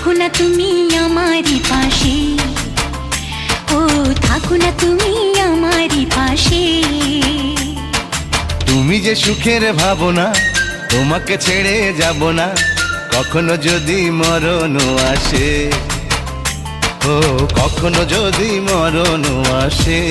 থাকো না তুমি আমারই পাশে, ও থাকো না তুমি আমারই পাশে। তুমি যে সুখের ভাবনা, তোমাকে ছেড়ে যাব না, কখনো যদি মরণ আসে, ও কখনো যদি মরণ আসে।